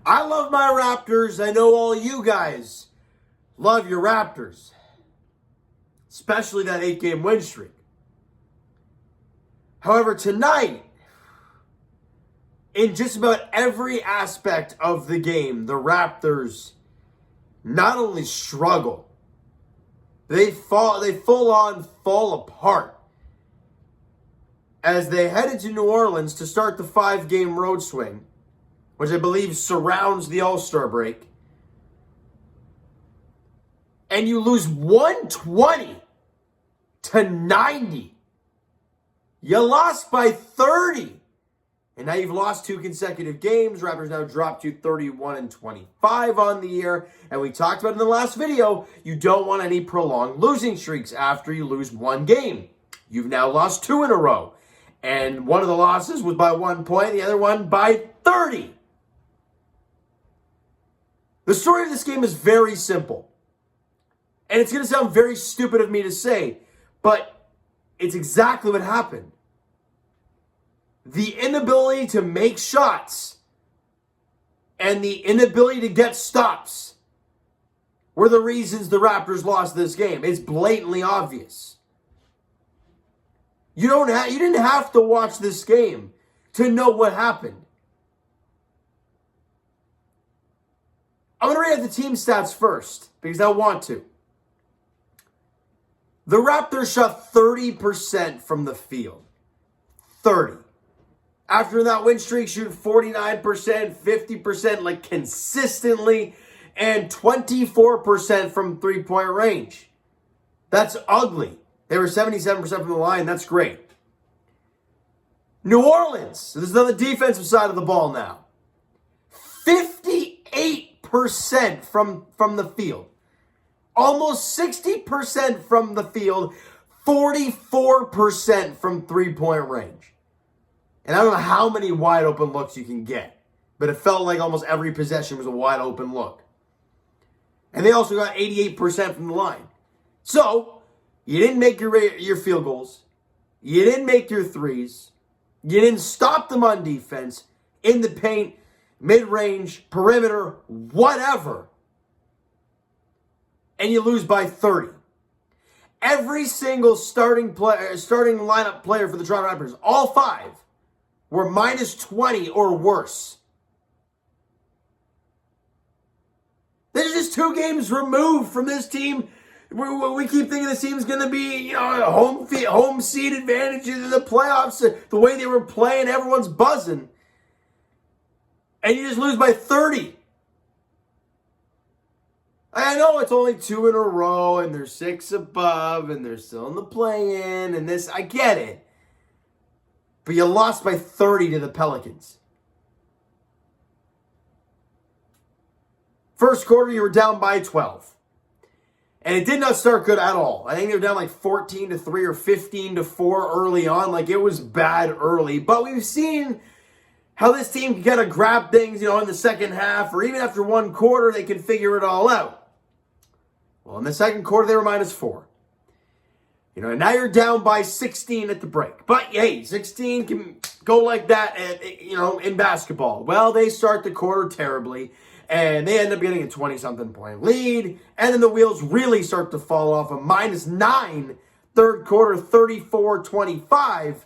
I love my Raptors. I know all you guys love your Raptors, especially that 8-game win streak. However, tonight, in just about every aspect of the game, the Raptors not only struggle, they full on fall apart as they head into New Orleans to start the 5-game road swing, which I believe surrounds the All-Star break. And you lose 120-90. You lost by 30. And now you've lost 2 consecutive games. Raptors now dropped to 31-25 on the year. And we talked about in the last video, you don't want any prolonged losing streaks after you lose 1 game. You've now lost 2 in a row. And one of the losses was by 1 point, the other one by 30. The story of this game is very simple. And it's going to sound very stupid of me to say, but it's exactly what happened. The inability to make shots and the inability to get stops were the reasons the Raptors lost this game. It's blatantly obvious. You didn't have to watch this game to know what happened. I'm going to read out the team stats first because I want to. The Raptors shot 30% from the field. 30. After that win streak, shoot 49%, 50% like consistently, and 24% from three-point range. That's ugly. They were 77% from the line. That's great. New Orleans. So this is on the defensive side of the ball now. 58% from the field. Almost 60% from the field. 44% from three-point range. And I don't know how many wide open looks you can get, but it felt like almost every possession was a wide open look. And they also got 88% from the line. So, you didn't make your field goals. You didn't make your threes. You didn't stop them on defense, in the paint, mid-range, perimeter, whatever. And you lose by 30. Every single starting lineup player for the Toronto Raptors, all 5, were minus 20 or worse. They're just 2 games removed from this team. We keep thinking this team's going to be, home seed advantages in the playoffs. The way they were playing, everyone's buzzing. And you just lose by 30. I know it's only 2 in a row, and they're 6 above, and they're still in the play-in, and this, I get it. But you lost by 30 to the Pelicans. First quarter, you were down by 12. And it did not start good at all. I think they were down like 14-3 or 15-4 early on. Like, it was bad early. But we've seen how this team can kind of grab things, in the second half, or even after 1 quarter, they can figure it all out. Well, in the second quarter, they were minus 4. And now you're down by 16 at the break. But, hey, 16 can go like that, in basketball. Well, they start the quarter terribly, and they end up getting a 20-something point lead, and then the wheels really start to fall off. A minus 9, third quarter, 34-25.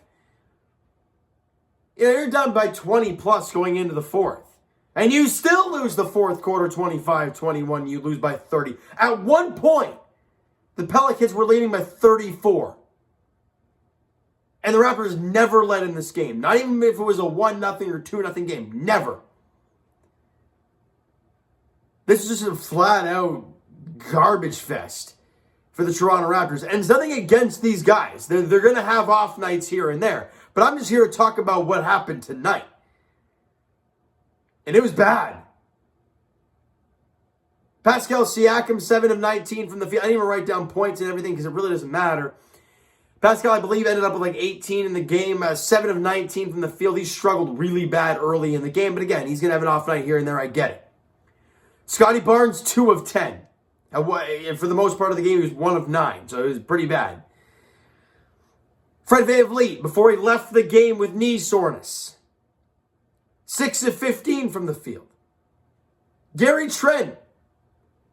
You're down by 20-plus going into the fourth. And you still lose the fourth quarter, 25-21. You lose by 30. At one point, the Pelicans were leading by 34. And the Raptors never led in this game. Not even if it was a 1-0 or 2-0 game. Never. This is just a flat-out garbage fest for the Toronto Raptors. And it's nothing against these guys. They're going to have off nights here and there. But I'm just here to talk about what happened tonight. And it was bad. Pascal Siakam, 7 of 19 from the field. I didn't even write down points and everything because it really doesn't matter. Pascal, I believe, ended up with like 18 in the game, 7 of 19 from the field. He struggled really bad early in the game. But again, he's going to have an off night here and there. I get it. Scotty Barnes, 2 of 10. And for the most part of the game, he was 1 of 9. So it was pretty bad. Fred VanVleet, before he left the game with knee soreness, 6 of 15 from the field. Gary Trent,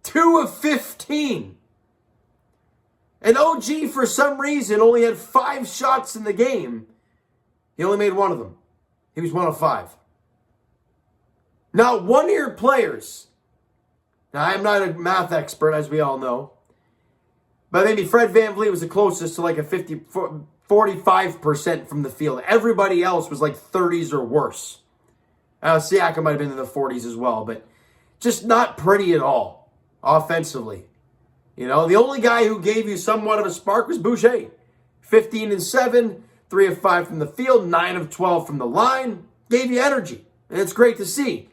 2 of 15. And OG, for some reason, only had 5 shots in the game. He only made 1 of them. He was 1 of 5. Now, one-year players. Now, I'm not a math expert, as we all know. But maybe Fred VanVleet was the closest to like a 45% from the field. Everybody else was like 30s or worse. Siakam might have been in the 40s as well, but just not pretty at all offensively. You know, the only guy who gave you somewhat of a spark was Boucher. 15 and 7, 3 of 5 from the field, 9 of 12 from the line. Gave you energy, and it's great to see.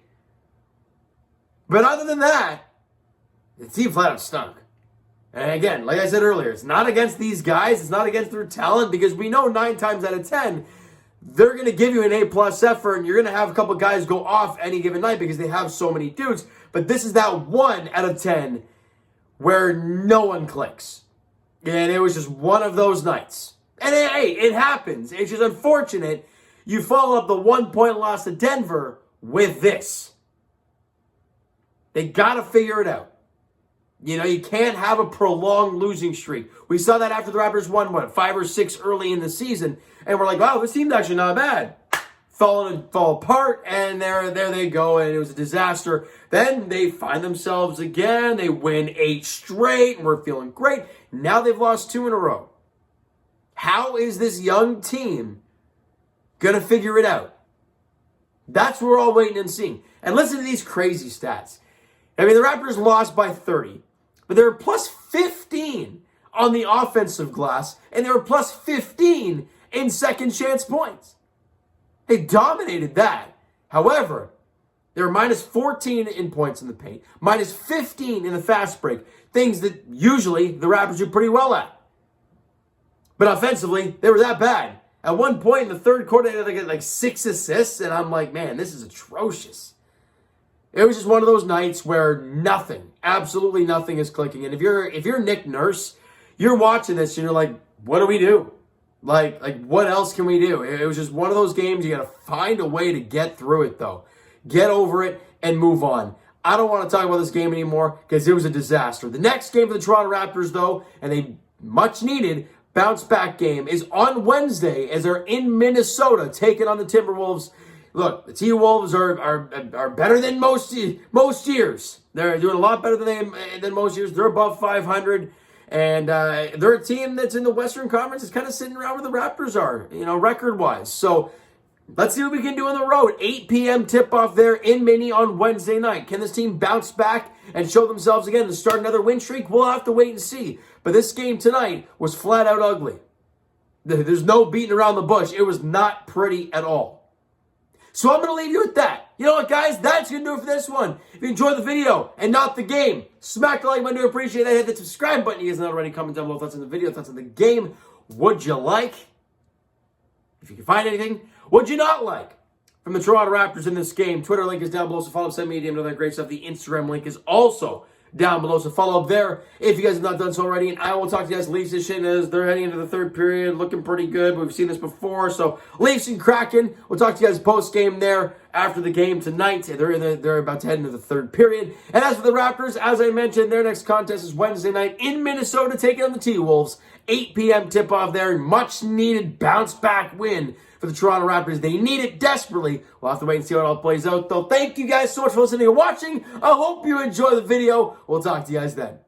But other than that, the team flat out stunk. And again, like I said earlier, it's not against these guys. It's not against their talent, because we know 9 times out of 10, they're going to give you an A-plus effort, and you're going to have a couple guys go off any given night because they have so many dudes. But this is that 1 out of 10 where no one clicks. And it was just one of those nights. And hey, it happens. It's just unfortunate you follow up the 1-point loss to Denver with this. They got to figure it out. You know, you can't have a prolonged losing streak. We saw that after the Raptors won, 5 or 6 early in the season. And we're like, wow, this team's actually not bad. Fall apart, and there they go, and it was a disaster. Then they find themselves again. They win 8 straight, and we're feeling great. Now they've lost 2 in a row. How is this young team going to figure it out? That's what we're all waiting and seeing. And listen to these crazy stats. I mean, the Raptors lost by 30, but they were plus 15 on the offensive glass, and they were plus 15 in second chance points. They dominated that. However, they were minus 14 in points in the paint, minus 15 in the fast break, things that usually the Raptors do pretty well at. But offensively, they were that bad. At one point in the third quarter, they had like 6 assists, and I'm like, man, this is atrocious. It was just one of those nights where nothing, absolutely nothing is clicking. And if you're Nick Nurse, you're watching this and you're like, what do we do? Like what else can we do? It was just one of those games. You got to find a way to get through it, though. Get over it and move on. I don't want to talk about this game anymore because it was a disaster. The next game for the Toronto Raptors, though, and they much needed bounce back game, is on Wednesday as they're in Minnesota taking on the Timberwolves. Look, the T-Wolves are better than most years. They're doing a lot better than most years. They're above 500. And they're a team that's in the Western Conference is kind of sitting around where the Raptors are, you know, record-wise. So let's see what we can do on the road. 8 p.m. tip-off there in Minnie on Wednesday night. Can this team bounce back and show themselves again to start another win streak? We'll have to wait and see. But this game tonight was flat-out ugly. There's no beating around the bush. It was not pretty at all. So I'm going to leave you with that. You know what, guys? That's going to do it for this one. If you enjoyed the video and not the game, smack the like button. I do appreciate that. Hit the subscribe button. You guys not already. Comment down below thoughts on the video, thoughts on the game. What'd you like? If you can find anything, what'd you not like from the Toronto Raptors in this game? Twitter link is down below, so follow up, send me a DM, and all that great stuff. The Instagram link is also down below, so follow up there if you guys have not done so already. And I will talk to you guys. Leafs edition as they're heading into the third period, looking pretty good. We've seen this before, so Leafs and Kraken. We'll talk to you guys post game there after the game tonight. They're about to head into the third period. And as for the Raptors, as I mentioned, their next contest is Wednesday night in Minnesota, taking on the T-Wolves. 8 p.m. tip-off there. Much needed bounce back win for the Toronto Raptors. They need it desperately. We'll have to wait and see how it all plays out, though. Thank you guys so much for listening and watching. I hope you enjoy the video. We'll talk to you guys then.